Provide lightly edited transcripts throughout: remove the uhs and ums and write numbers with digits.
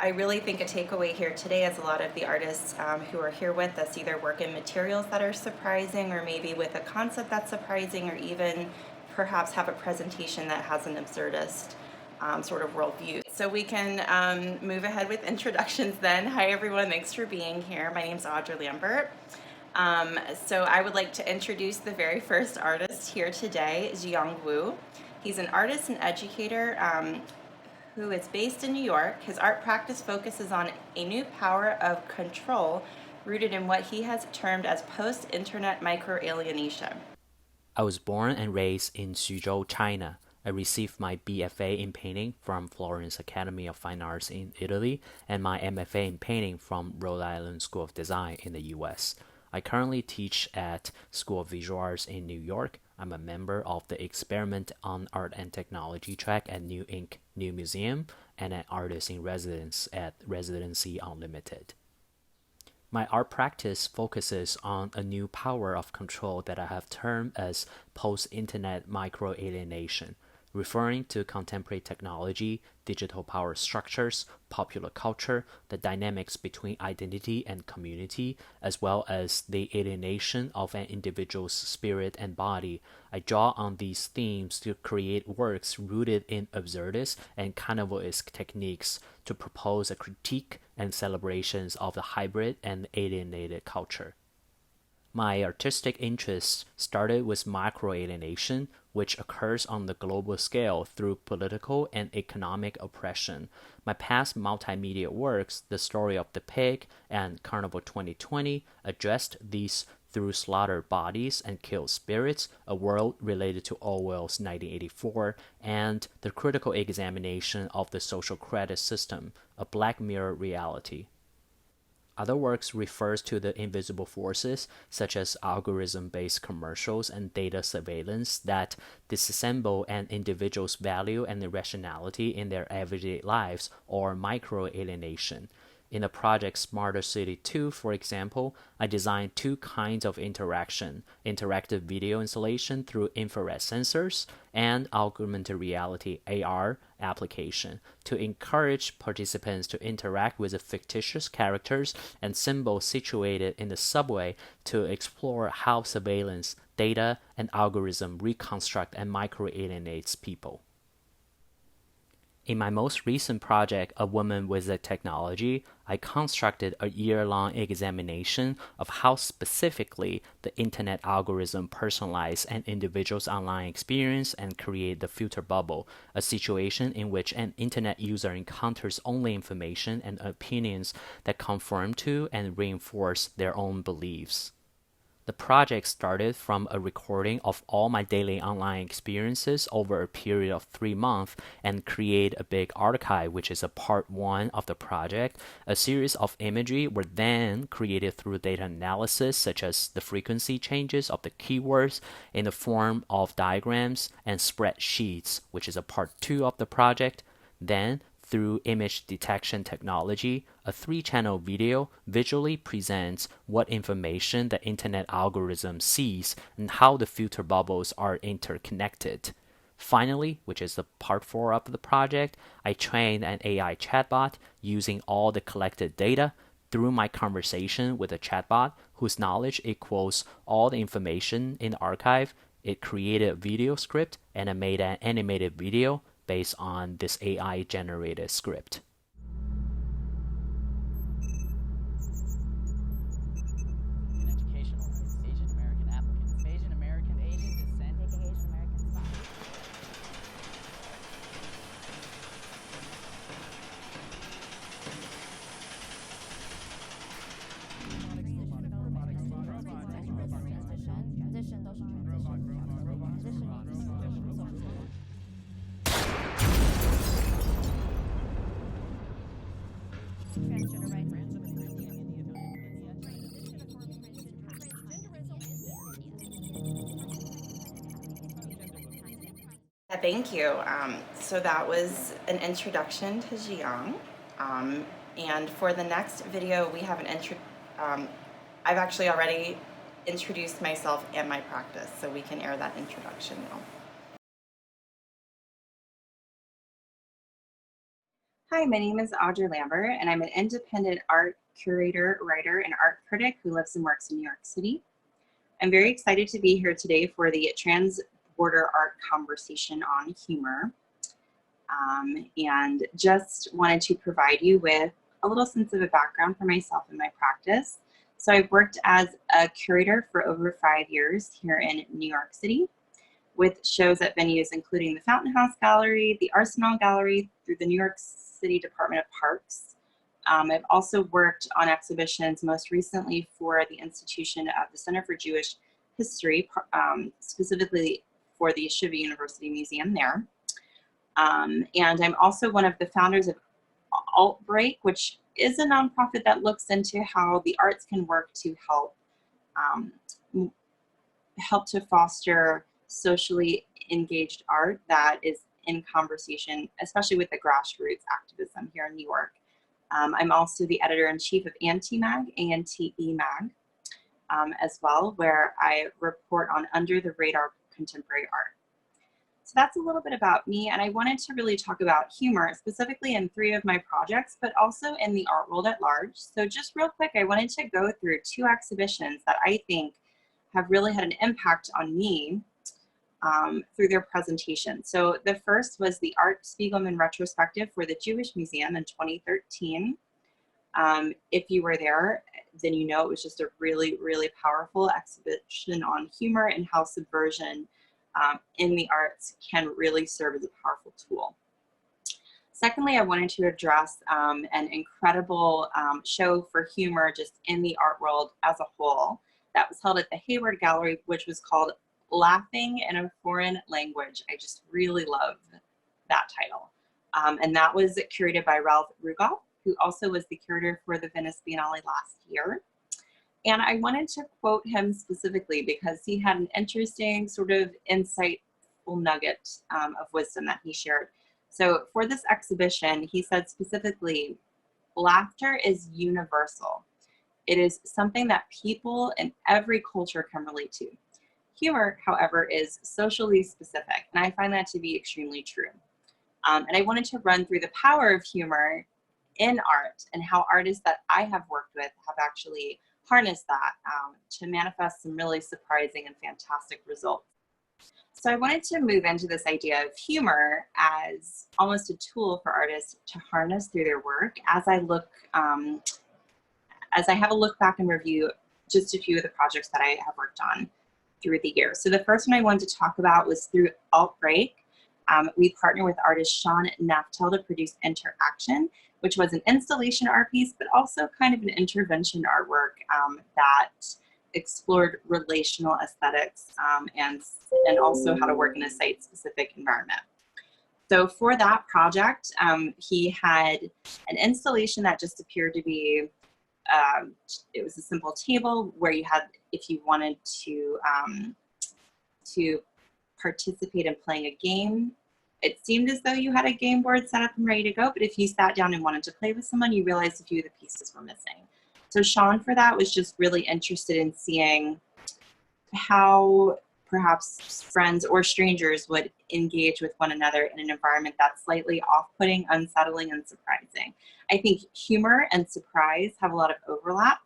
I really think a takeaway here today is a lot of the artists who are here with us either work in materials that are surprising or maybe with a concept that's surprising or even perhaps have a presentation that has an absurdist sort of worldview. So we can move ahead with introductions then. Hi everyone, thanks for being here. My name's Audra Lambert. So I would like to introduce the very first artist here today, Jung-woo. He's an artist and educator who is based in New York. His art practice focuses on a new power of control rooted in what he has termed as post-internet microalienation. I was born and raised in Suzhou, China. I received my BFA in painting from Florence Academy of Fine Arts in Italy and my MFA in painting from Rhode Island School of Design in the US. I currently teach at School of Visual Arts in New York. I'm a member of the Experiment on Art and Technology track at New Inc. New Museum and an artist in residence at Residency Unlimited. My art practice focuses on a new power of control that I have termed as post-internet microalienation, referring to contemporary technology, digital power structures, popular culture, the dynamics between identity and community, as well as the alienation of an individual's spirit and body. I draw on these themes to create works rooted in absurdist and carnivalesque techniques to propose a critique and celebrations of the hybrid and alienated culture. My artistic interests started with microalienation, which occurs on the global scale through political and economic oppression. My past multimedia works, The Story of the Pig and Carnival 2020, addressed these through Slaughtered Bodies and Killed Spirits, a world related to Orwell's 1984, and The Critical Examination of the Social Credit System, a Black Mirror reality. Other works refers to the invisible forces, such as algorithm-based commercials and data surveillance that disassemble an individual's value and irrationality in their everyday lives, or microalienation. In the project Smarter City 2, for example, I designed two kinds of interaction: interactive video installation through infrared sensors and augmented reality AR application to encourage participants to interact with the fictitious characters and symbols situated in the subway to explore how surveillance, data, and algorithm reconstruct and microalienates people. In my most recent project, A Woman with a Technology, I constructed a year-long examination of how specifically the internet algorithm personalize an individual's online experience and create the filter bubble, a situation in which an internet user encounters only information and opinions that conform to and reinforce their own beliefs. The project started from a recording of all my daily online experiences over a period of 3 months and create a big archive, which is a part 1 of the project. A series of imagery were then created through data analysis, such as the frequency changes of the keywords in the form of diagrams and spreadsheets, which is a part 2 of the project. Then, through image detection technology, a 3-channel video visually presents what information the internet algorithm sees and how the filter bubbles are interconnected. Finally, which is the part 4 of the project, I trained an AI chatbot using all the collected data. Through my conversation with the chatbot, whose knowledge equals all the information in the archive, it created a video script and it made an animated video based on this AI-generated script. Educational rights. Asian American applicants. Asian American, Asian descent. Take a Asian American spot. Transition, social transition. Transgender rights. Thank you. So that was an introduction to Ziyang. And for the next video, we have an I've actually already introduced myself and my practice, so we can air that introduction now. Hi, my name is Audra Lambert, and I'm an independent art curator, writer, and art critic who lives and works in New York City. I'm very excited to be here today for the Trans-Border Art Conversation on Humor, and just wanted to provide you with a little sense of a background for myself and my practice. So I've worked as a curator for over 5 years here in New York City, with shows at venues including the Fountain House Gallery, the Arsenal Gallery, through the New York City Department of Parks. I've also worked on exhibitions, most recently for the institution of the Center for Jewish History, specifically for the Yeshiva University Museum there. And I'm also one of the founders of Outbreak, which is a nonprofit that looks into how the arts can work to help to foster socially engaged art that is in conversation, especially with the grassroots activism here in New York. I'm also the editor-in-chief of Anti-Mag, A-N-T-E Mag, as well, where I report on under the radar contemporary art. So that's a little bit about me, and I wanted to really talk about humor, specifically in 3 of my projects, but also in the art world at large. So just real quick, I wanted to go through 2 exhibitions that I think have really had an impact on me through their presentation. So the first was the Art Spiegelman retrospective for the Jewish Museum in 2013. If you were there, then you know it was just a really, really powerful exhibition on humor and how subversion in the arts can really serve as a powerful tool. Secondly, I wanted to address an incredible show for humor just in the art world as a whole that was held at the Hayward Gallery, which was called Laughing in a Foreign Language. I just really love that title. And that was curated by Ralph Rugoff, who also was the curator for the Venice Biennale last year. And I wanted to quote him specifically because he had an interesting sort of insightful nugget of wisdom that he shared. So for this exhibition, he said specifically, laughter is universal. It is something that people in every culture can relate to. Humor, however, is socially specific, and I find that to be extremely true. And I wanted to run through the power of humor in art and how artists that I have worked with have actually harnessed that to manifest some really surprising and fantastic results. So I wanted to move into this idea of humor as almost a tool for artists to harness through their work as I look, as I have a look back and review just a few of the projects that I have worked on through the years. So the first one I wanted to talk about was through Outbreak. We partnered with artist Sean Naftel to produce Interaction, which was an installation art piece, but also kind of an intervention artwork that explored relational aesthetics and also how to work in a site-specific environment. So for that project, he had an installation that just appeared to be it was a simple table where you had, if you wanted to participate in playing a game, it seemed as though you had a game board set up and ready to go, but if you sat down and wanted to play with someone, you realized a few of the pieces were missing. So Sean, for that, was just really interested in seeing how perhaps friends or strangers would engage with one another in an environment that's slightly off-putting, unsettling, and surprising. I think humor and surprise have a lot of overlap.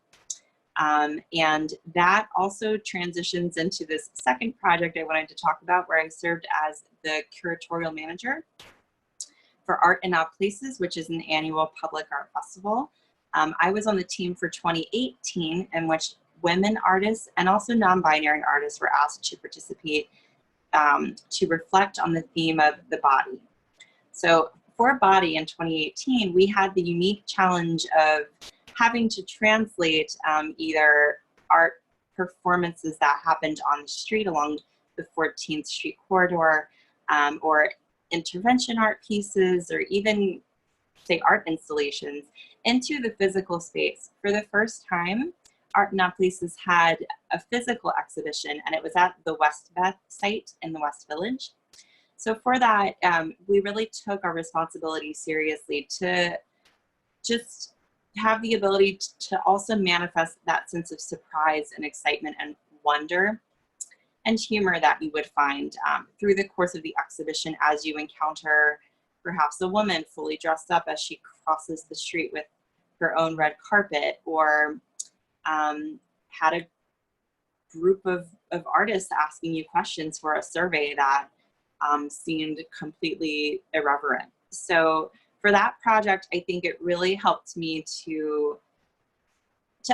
And that also transitions into this second project I wanted to talk about, where I served as the curatorial manager for Art in Odd Places, which is an annual public art festival. I was on the team for 2018, in which women artists and also non-binary artists were asked to participate to reflect on the theme of the body. So for Body in 2018, we had the unique challenge of having to translate either art performances that happened on the street along the 14th Street corridor, or intervention art pieces, or even, say, art installations into the physical space. For the first time, Art in Odd Places had a physical exhibition, and it was at the West Beth site in the West Village. So for that, we really took our responsibility seriously to just have the ability to also manifest that sense of surprise and excitement and wonder and humor that you would find through the course of the exhibition as you encounter perhaps a woman fully dressed up as she crosses the street with her own red carpet, or had a group of artists asking you questions for a survey that seemed completely irreverent. So for that project, I think it really helped me to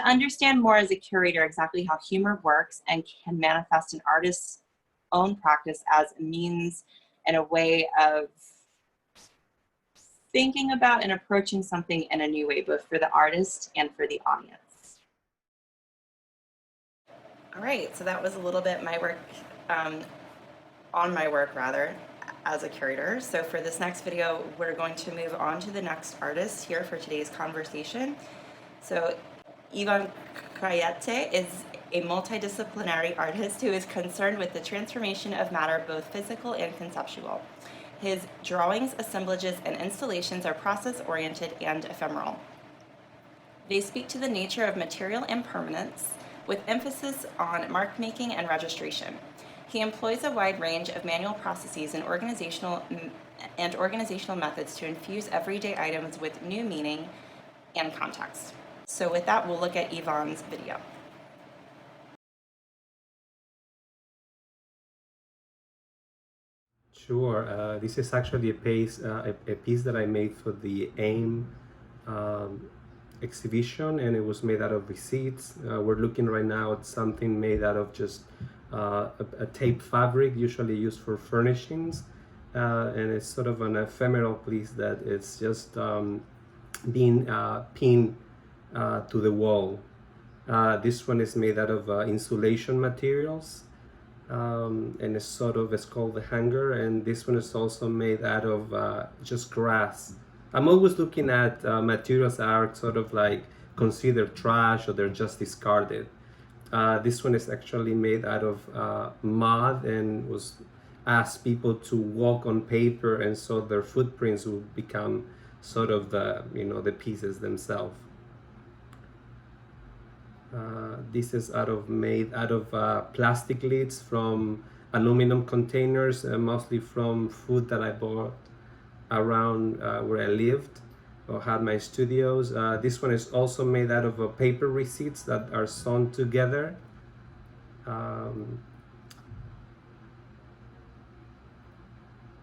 understand more as a curator exactly how humor works and can manifest an artist's own practice as a means and a way of thinking about and approaching something in a new way, both for the artist and for the audience. All right, so that was a little bit my work, on my work rather, as a curator. So for this next video, we're going to move on to the next artist here for today's conversation. So Cryette is a multidisciplinary artist who is concerned with the transformation of matter, both physical and conceptual. His drawings, assemblages, and installations are process-oriented and ephemeral. They speak to the nature of material impermanence, with emphasis on mark-making and registration. He employs a wide range of manual processes and organizational methods to infuse everyday items with new meaning and context. So with that, we'll look at Yvonne's video. Sure. This is actually a piece that I made for the AIM exhibition, and it was made out of receipts. We're looking right now at something made out of just a tape fabric, usually used for furnishings, and it's sort of an ephemeral piece that it's just being pinned to the wall. This one is made out of insulation materials, and it's called the hanger, and this one is also made out of just grass. I'm always looking at materials that are sort of like considered trash or they're just discarded. This one is actually made out of mud and was asked people to walk on paper, and so their footprints would become sort of the pieces themselves. This is made out of plastic lids from aluminum containers, mostly from food that I bought around where I lived or had my studios. This one is also made out of paper receipts that are sewn together.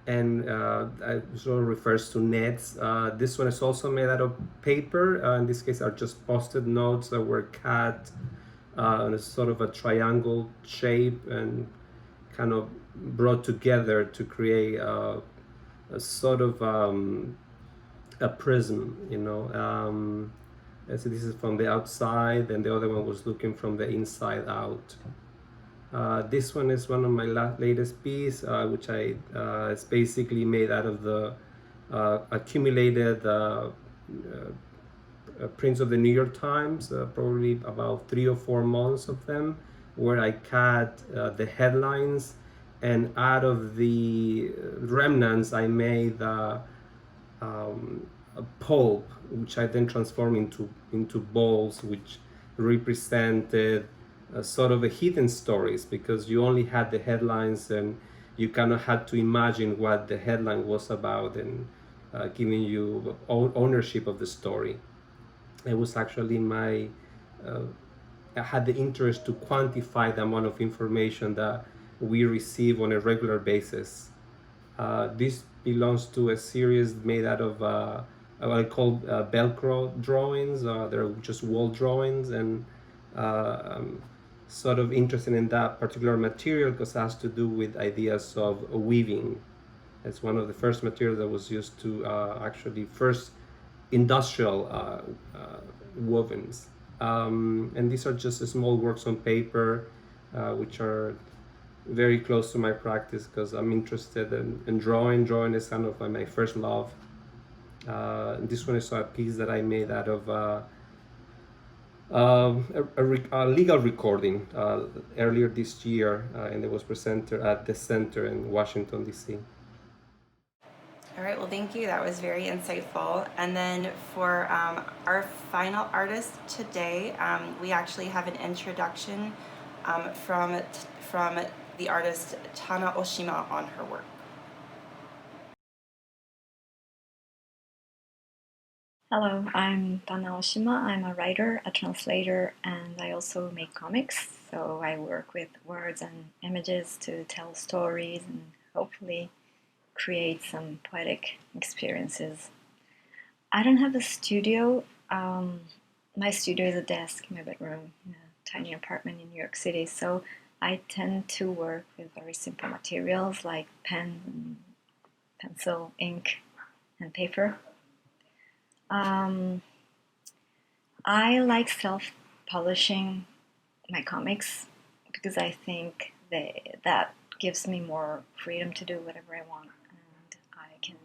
And it sort of refers to nets. This one is also made out of paper. In this case, are just post-it notes that were cut in a sort of a triangle shape and kind of brought together to create a sort of a prism, So this is from the outside, and the other one was looking from the inside out. This one is one of my latest piece, which it's basically made out of the accumulated prints of the New York Times, probably about 3 or 4 months of them, where I cut the headlines, and out of the remnants I made a pulp, which I then transformed into balls, which represented sort of a hidden stories, because you only had the headlines and you kind of had to imagine what the headline was about, and giving you ownership of the story. It was actually I had the interest to quantify the amount of information that we receive on a regular basis. This belongs to a series made out of what I call Velcro drawings. They're just wall drawings, and I'm sort of interested in that particular material because it has to do with ideas of weaving. It's one of the first materials that was used to actually first industrial wovens. And these are just small works on paper, which are very close to my practice because I'm interested in drawing. Drawing is kind of my first love. This one is a piece that I made out of a legal recording earlier this year, and it was presented at the center in Washington, D.C. All right, well, thank you. That was very insightful. And then for our final artist today, we actually have an introduction from the artist Tana Oshima on her work. Hello, I'm Tana Oshima. I'm a writer, a translator, and I also make comics. So I work with words and images to tell stories and hopefully create some poetic experiences. I don't have a studio. My studio is a desk in my bedroom in a tiny apartment in New York City. So I tend to work with very simple materials like pen, pencil, ink, and paper. I like self-publishing my comics because I think that gives me more freedom to do whatever I want and I can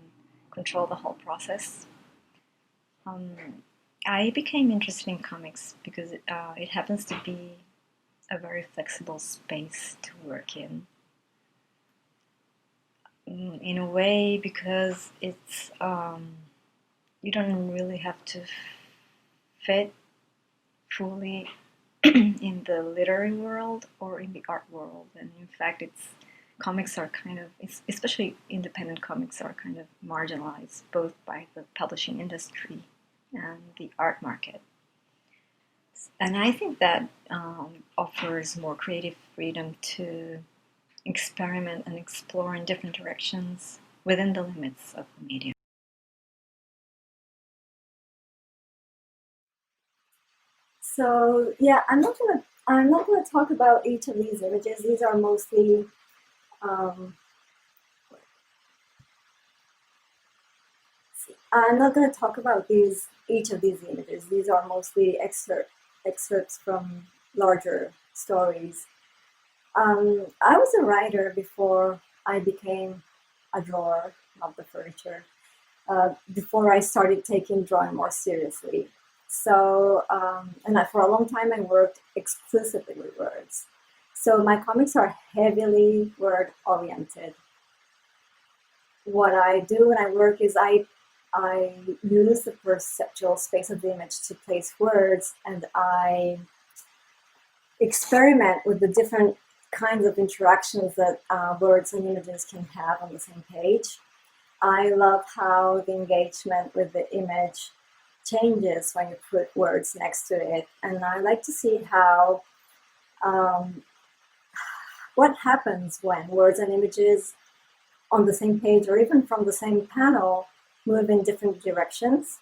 control the whole process. I became interested in comics because it happens to be a very flexible space to work in a way because it's you don't really have to fit fully in the literary world or in the art world, and in fact comics are kind of, especially independent comics, are kind of marginalized both by the publishing industry and the art market. And I think that offers more creative freedom to experiment and explore in different directions within the limits of the medium. So yeah, I'm not gonna talk about each of these images. These are mostly I'm not gonna talk about each of these images. These are mostly excerpts from larger stories. I was a writer before I became a drawer of the furniture. Before I started taking drawing more seriously. So, for a long time, I worked exclusively with words. So my comics are heavily word oriented. What I do when I work is I use the perceptual space of the image to place words, and I experiment with the different kinds of interactions that words and images can have on the same page. I love how the engagement with the image changes when you put words next to it, and I like to see how what happens when words and images on the same page or even from the same panel move in different directions,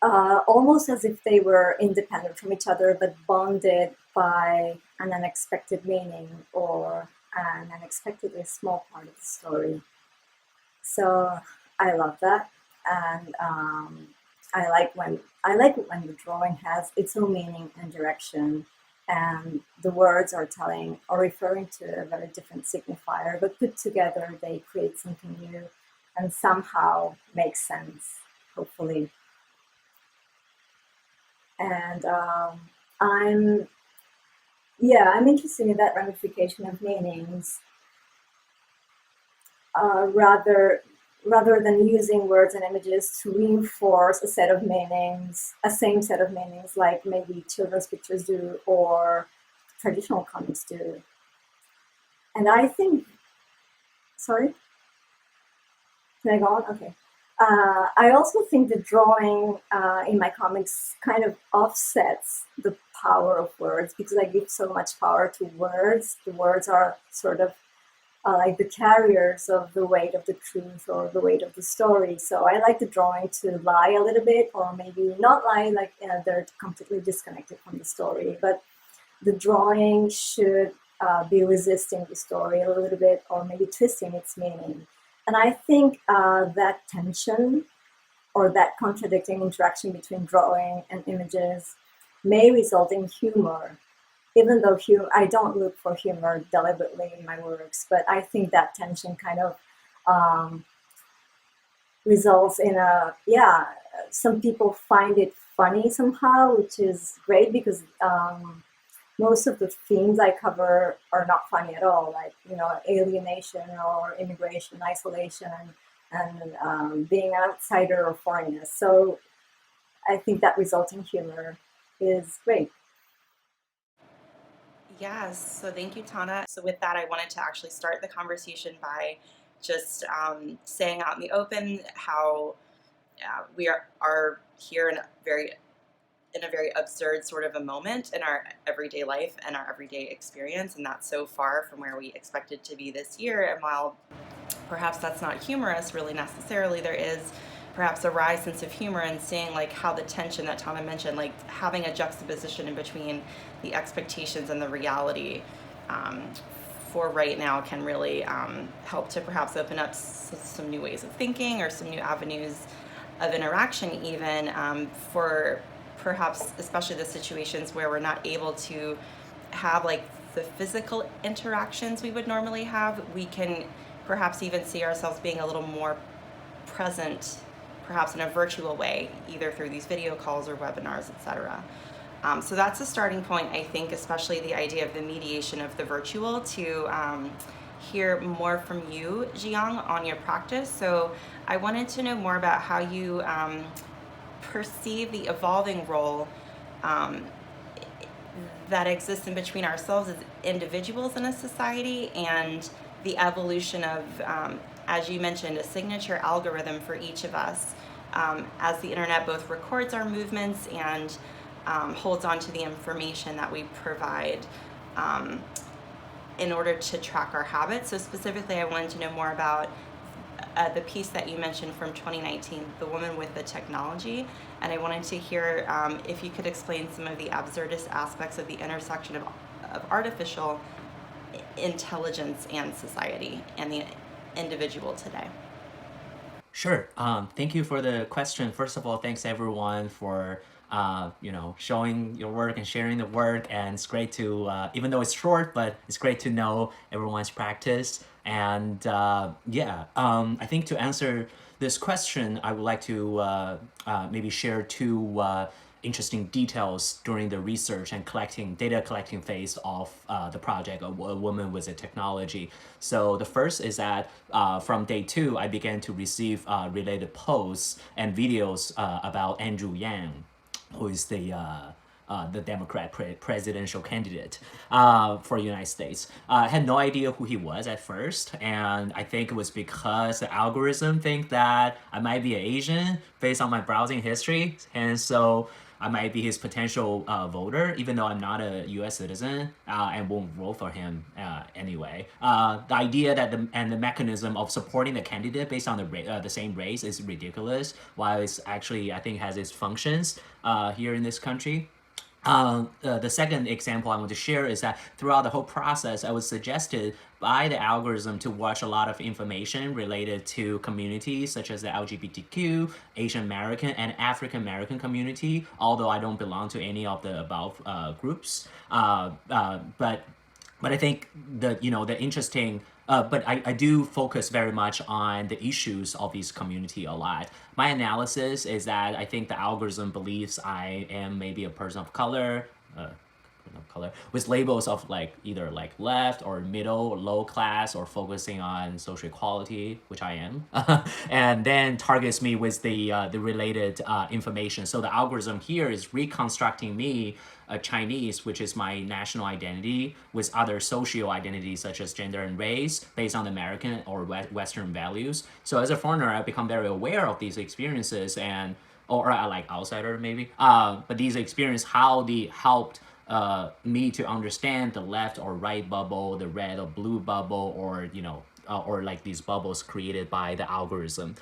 almost as if they were independent from each other but bonded by an unexpected meaning or an unexpectedly small part of the story. So I love that, and I like when the drawing has its own meaning and direction, and the words are telling or referring to a very different signifier, but put together they create something new and somehow make sense, hopefully. And I'm interested in that ramification of meanings, rather than using words and images to reinforce a same set of meanings, like maybe children's pictures do or traditional comics do. And I think, sorry, can I go on? Okay. I also think the drawing in my comics kind of offsets the power of words because I give so much power to words. The words are sort of like the carriers of the weight of the truth or the weight of the story. So I like the drawing to lie a little bit, or maybe not lie, like they're completely disconnected from the story. But the drawing should be resisting the story a little bit, or maybe twisting its meaning. And I think that tension or that contradicting interaction between drawing and images may result in humor, even though I don't look for humor deliberately in my works, but I think that tension kind of results in some people find it funny somehow, which is great because most of the themes I cover are not funny at all, like, alienation or immigration, isolation, and being an outsider or foreignness. So I think that resulting humor is great. Yes, so thank you, Tana. So with that, I wanted to actually start the conversation by just saying out in the open how we are here in a very absurd sort of a moment in our everyday life and our everyday experience, and that's so far from where we expected to be this year. And while perhaps that's not humorous really necessarily, there is perhaps a wry sense of humor in seeing like how the tension that Tana mentioned, like having a juxtaposition in between the expectations and the reality for right now can really help to perhaps open up some new ways of thinking or some new avenues of interaction even for perhaps especially the situations where we're not able to have like the physical interactions we would normally have. We can perhaps even see ourselves being a little more present perhaps in a virtual way, either through these video calls or webinars, etc. So that's a starting point, I think, especially the idea of the mediation of the virtual, to hear more from you, Ziyang, on your practice. So I wanted to know more about how you perceive the evolving role that exists in between ourselves as individuals in a society and the evolution of, as you mentioned, a signature algorithm for each of us as the internet both records our movements and holds on to the information that we provide in order to track our habits. So specifically, I wanted to know more about the piece that you mentioned from 2019, The Woman with the Technology, and I wanted to hear if you could explain some of the absurdist aspects of the intersection of artificial intelligence and society and the individual today. Sure. Thank you for the question. First of all, thanks everyone for showing your work and sharing the work. And it's great to, even though it's short, but it's great to know everyone's practice. And I think to answer this question, I would like to maybe share two interesting details during the research and data collecting phase of the project, A Woman with a Technology. So the first is that from day 2, I began to receive related posts and videos about Andrew Yang, who is the Democrat presidential candidate for the United States. I had no idea who he was at first, and I think it was because the algorithm think that I might be an Asian based on my browsing history, and so I might be his potential voter, even though I'm not a U.S. citizen and won't vote for him anyway. The idea that the mechanism of supporting the candidate based on the same race is ridiculous, while it's actually, I think, has its functions here in this country. The second example I want to share is that throughout the whole process, I was suggested by the algorithm to watch a lot of information related to communities such as the LGBTQ, Asian American, and African American community, although I don't belong to any of the above groups. But I think the interesting, but I do focus very much on the issues of these community a lot. My analysis is that I think the algorithm believes I am maybe a person of color, with labels of either left or middle or low class or focusing on social equality, which I am, and then targets me with the related information. So the algorithm here is reconstructing me Chinese, which is my national identity, with other social identities such as gender and race based on American or Western values. So as a foreigner, I've become very aware of these experiences or I like outsider maybe, but these experiences, how they helped me to understand the left or right bubble, the red or blue bubble, or these bubbles created by the algorithm.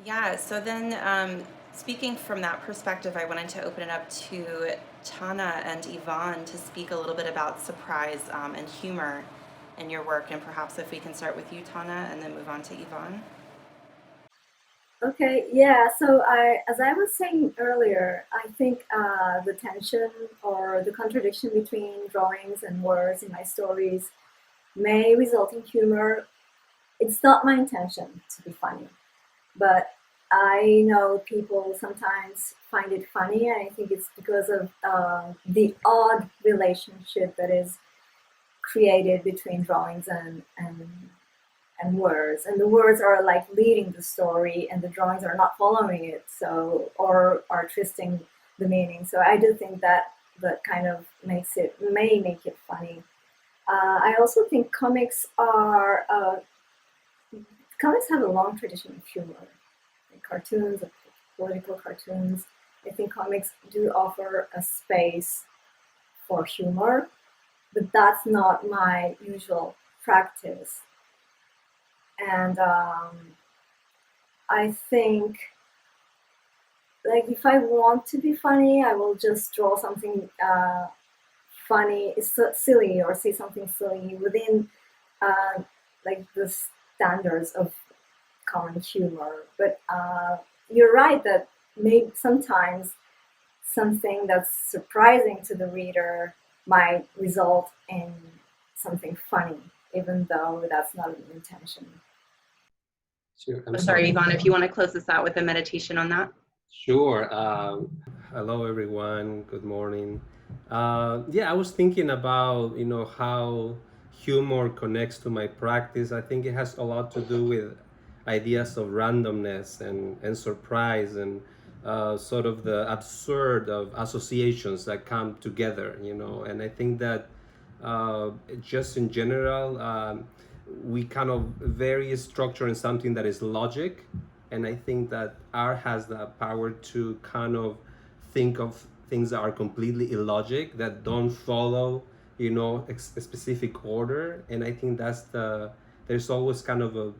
Yeah, so then speaking from that perspective, I wanted to open it up to Tana and Yvonne to speak a little bit about surprise and humor in your work, and perhaps if we can start with you, Tana, and then move on to Yvonne. Okay, yeah, so as I was saying earlier, I think the tension or the contradiction between drawings and words in my stories may result in humor. It's not my intention to be funny, but I know people sometimes find it funny, and I think it's because of the odd relationship that is created between drawings and words, and the words are like leading the story and the drawings are not following it, so, or are twisting the meaning. So I do think that kind of may make it funny. I also think comics have a long tradition of humor, like cartoons, political cartoons. I think comics do offer a space for humor, but that's not my usual practice. And I think, like, if I want to be funny, I will just draw something funny, silly, or say something silly within like the standards of common humor. But you're right that maybe sometimes something that's surprising to the reader might result in something funny, even though that's not an intention. Sure. I'm Sorry, Yvonne, if you want to close this out with a meditation on that. Sure. Hello, everyone. Good morning. Yeah, I was thinking about, how humor connects to my practice. I think it has a lot to do with ideas of randomness and surprise and sort of the absurd of associations that come together, And I think that just in general, we kind of very structure in something that is logic, and I think that art has the power to kind of think of things that are completely illogic, that don't follow, a specific order. And I think there's always kind of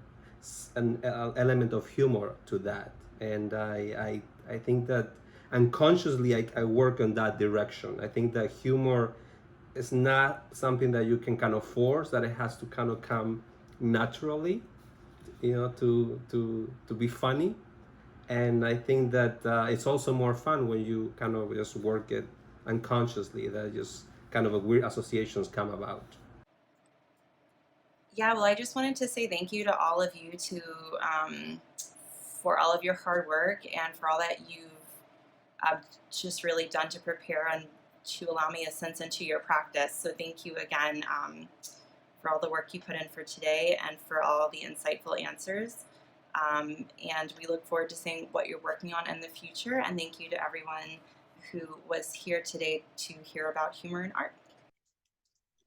an element of humor to that. And I think that unconsciously I work on that direction. I think that humor is not something that you can kind of force, that it has to kind of come naturally, to be funny. And I think that it's also more fun when you kind of just work it unconsciously, that just kind of a weird associations come about. Yeah, well, I just wanted to say thank you to all of you for all of your hard work and for all that you've just really done to prepare and to allow me a sense into your practice. So thank you again for all the work you put in for today and for all the insightful answers. And we look forward to seeing what you're working on in the future. And thank you to everyone who was here today to hear about humor and art.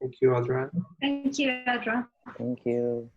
Thank you, Audra. Thank you, Audra. Thank you.